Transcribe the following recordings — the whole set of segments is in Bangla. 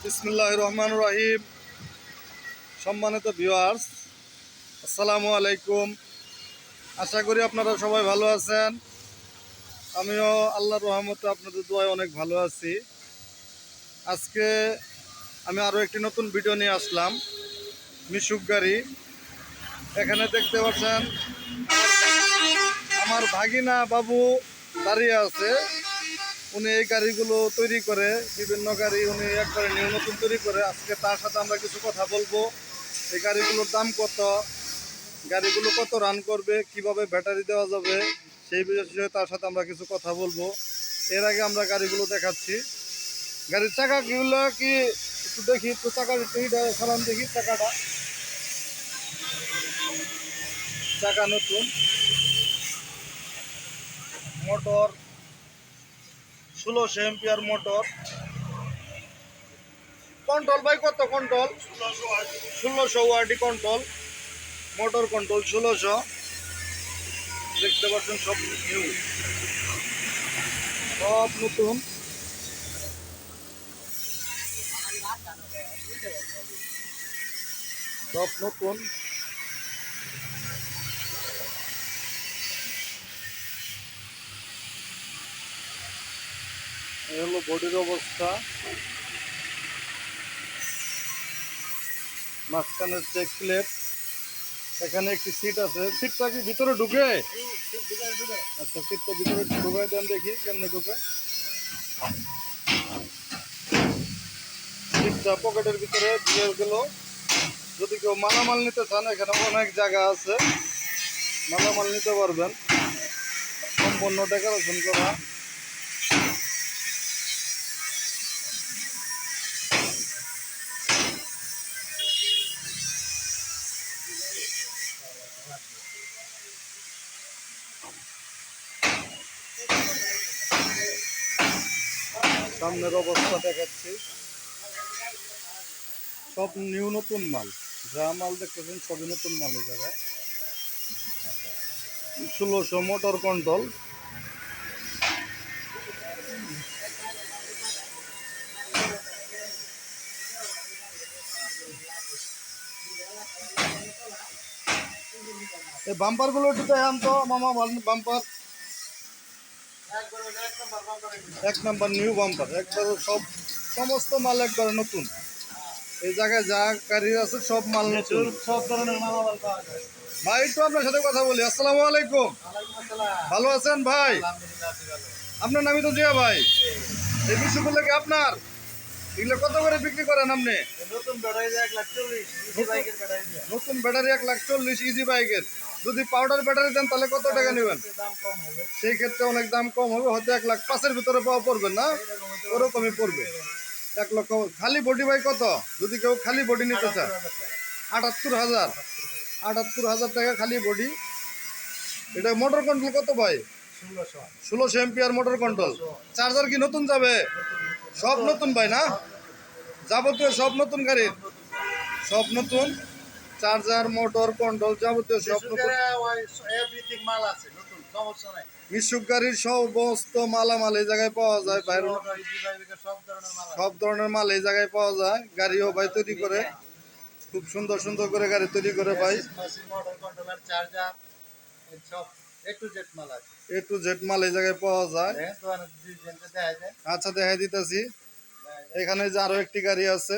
বিসমিল্লাহির রহমানির রহিম। সম্মানিত ভিউয়ার্স, আসসালামু আলাইকুম। আশা করি আপনারা সবাই ভালো আছেন। আমিও আল্লাহর রহমতে আপনাদের দোয়ায় অনেক ভালো আছি। আজকে আমি আরও একটি নতুন ভিডিও নিয়ে আসলাম। মিশুক গাড়ি। এখানে দেখতে পাচ্ছেন আমার ভাগিনা বাবু দাঁড়িয়ে আছে। উনি এই গাড়িগুলো তৈরি করে, বিভিন্ন গাড়ি উনি একবারে নিউ নতুন তৈরি করে। আজকে তার সাথে আমরা কিছু কথা বলবো। এই গাড়িগুলোর দাম কত, গাড়িগুলো কত রান করবে, কিভাবে ব্যাটারি দেওয়া যাবে, সেই বিষয়ে তার সাথে আমরা কিছু কথা বলবো। এর আগে আমরা গাড়িগুলো দেখাচ্ছি। গাড়ির চাকাগুলো কি একটু দেখি, একটু চাকার সালাম দেখি। চাকা নতুন, মোটর 1600 এম্পিয়ার মোটর। কন্ট্রোল ভাই কত? Control 1600 worthy control, motor control 1600। দেখতে পাচ্ছেন সব নিউ, সব নতুন। সব নতুন। এই হলো বডির অবস্থা। মাঝখানের চেক প্লেট, এখানে একটি সিট আছে। সিটটা কি ভিতরে ঢুকে? আচ্ছা, সিটটা ভিতরে ঢুকাই দেন, দেখি কেমনে ঢুকে। সিটটা পকেটের ভিতরে দিয়ে গেল। যদি কেউ মালামাল নিতে চান, এখানে অনেক জায়গা আছে, মালামাল নিতে পারবেন। সম্পূর্ণ ডেকোরেশন করা। সামনের অবস্থা দেখাচ্ছি। সব নিউ নতুন মাল, যা মাল দেখতেছেন সবই নতুন মাল। এই জায়গায় 1600 মোটর কন্ট্রোল। এই বাম্পার গুলো একটু দেখান তো মামা। বাম্পার এক নাম্বার নিউ বাম্পার, একবারে সব সমস্ত মাল একবারে নতুন। এই জায়গায় যা গাড়ি আছে সব মাল নতুন, সব ধরনের মাল পাওয়া যায়। ভাই একটু আপনার সাথে কথা বলি। আসসালামু আলাইকুম। ভালো আছেন ভাই? আপনার নামই তো জিয়া ভাই। এই বিষয়গুলো কি আপনার? এগুলো কত করে বিক্রি করেন আপনি? নতুন ব্যাটারি 1,40,000 ইজি বাইকের। যদি পাউডার ব্যাটারি দেন তাহলে কত টাকা নেবেন? সেই ক্ষেত্রে অনেক দাম কম হবে, হয়তো 1,05,000 ভিতরে পাওয়া পড়বেন না, ওরকমই পড়বে। 1 লক্ষ। খালি বডি ভাই কত? যদি কেউ খালি বডি নিতে চায় 78,000। 78,000 টাকা খালি বডি। এটা মোটর কন্ট্রোল কত ভাই? 1600 এম্পিয়ার মোটর কন্ট্রোল। চার্জার কি নতুন যাবে? সব নতুন ভাই না? যাবতীয় সব নতুন গাড়ির, সব নতুন। চার্জার, মোটর কন্ট্রোল যাবতীয় সব নতুন। মিশুক গাড়ির সমস্ত মালামাল এই জায়গায় পাওয়া যায়। বাইরে সব ধরনের মাল এই জায়গায় পাওয়া যায়। গাড়িও ভাই তৈরি করে, খুব সুন্দর সুন্দর করে গাড়ি তৈরি করে ভাই। এ টু জেড মাল এই জায়গায় পাওয়া যায়। আচ্ছা, দেখাই দিতেছি। এখানে যে আরো একটি গাড়ি আছে,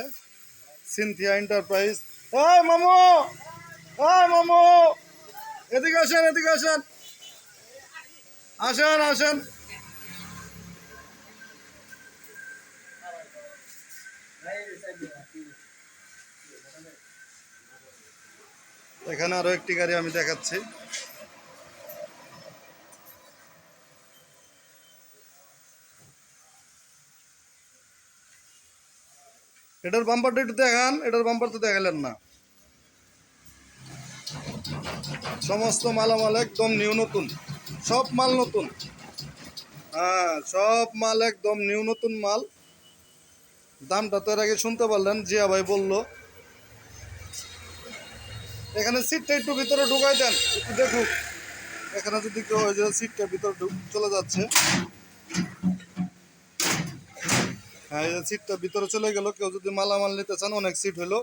সিনথিয়া এন্টারপ্রাইজ। এই মামু, এই মামু, এদিকে আসেন, এদিকে আসেন, আসেন আসেন। এখানে আরো একটি গাড়ি আমি দেখাচ্ছি। এটার বাম্পারটা একটু দেখান। এটার বাম্পার তো দেখালেন না। সমস্ত মালামাল একদম নিউ নতুন, সব মাল নতুন। হ্যাঁ, সব মাল একদম নিউ নতুন মাল। দামটা তো এর আগে শুনতে পারলেন, জিয়া ভাই বললো। এখানে সিটটা একটু ভিতরে ঢুকাই দেন, একটু দেখুক। এখানে যদি কেউ ওই যে সিটটা ভিতরে চলে যাচ্ছে। হ্যাঁ, এই যে সিটটা ভিতরে চলে গেল। কেউ যদি মালামাল নিতে চান অনেক সিট হলো।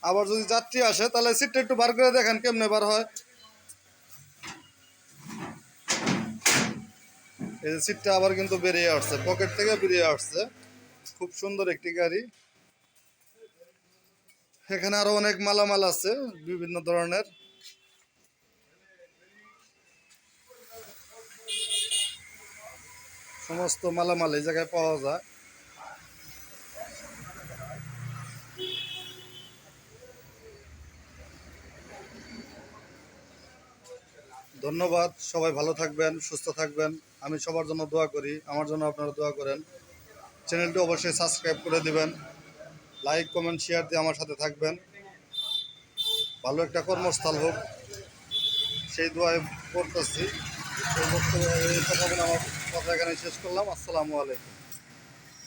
আবার যদি যাত্রী আসে তাহলে সিটটা একটু বার করে দেখেন কেমনে বার হয়। এই যে সিটটা আবার কিন্তু বেরিয়ে আসছে, পকেট থেকে বেরিয়ে আসছে। খুব সুন্দর একটি গাড়ি। এখানে আরো অনেক মালামাল আছে বিভিন্ন ধরনের। সমস্ত মালামাল এই জায়গায় পাওয়া যায়। ধন্যবাদ, সবাই ভালো থাকবেন, সুস্থ থাকবেন। আমি সবার জন্য দোয়া করি, আমার জন্য আপনারা দোয়া করেন। চ্যানেলটি অবশ্যই সাবস্ক্রাইব করে দিবেন, লাইক কমেন্ট শেয়ার দিয়ে আমার সাথে থাকবেন। ভালো একটা কর্মস্থল হোক সেই দোয়ায় করতেছি। এই বক্তব্য এই কথা বলে আমার কথা এখানে শেষ করলাম। আসসালামু আলাইকুম।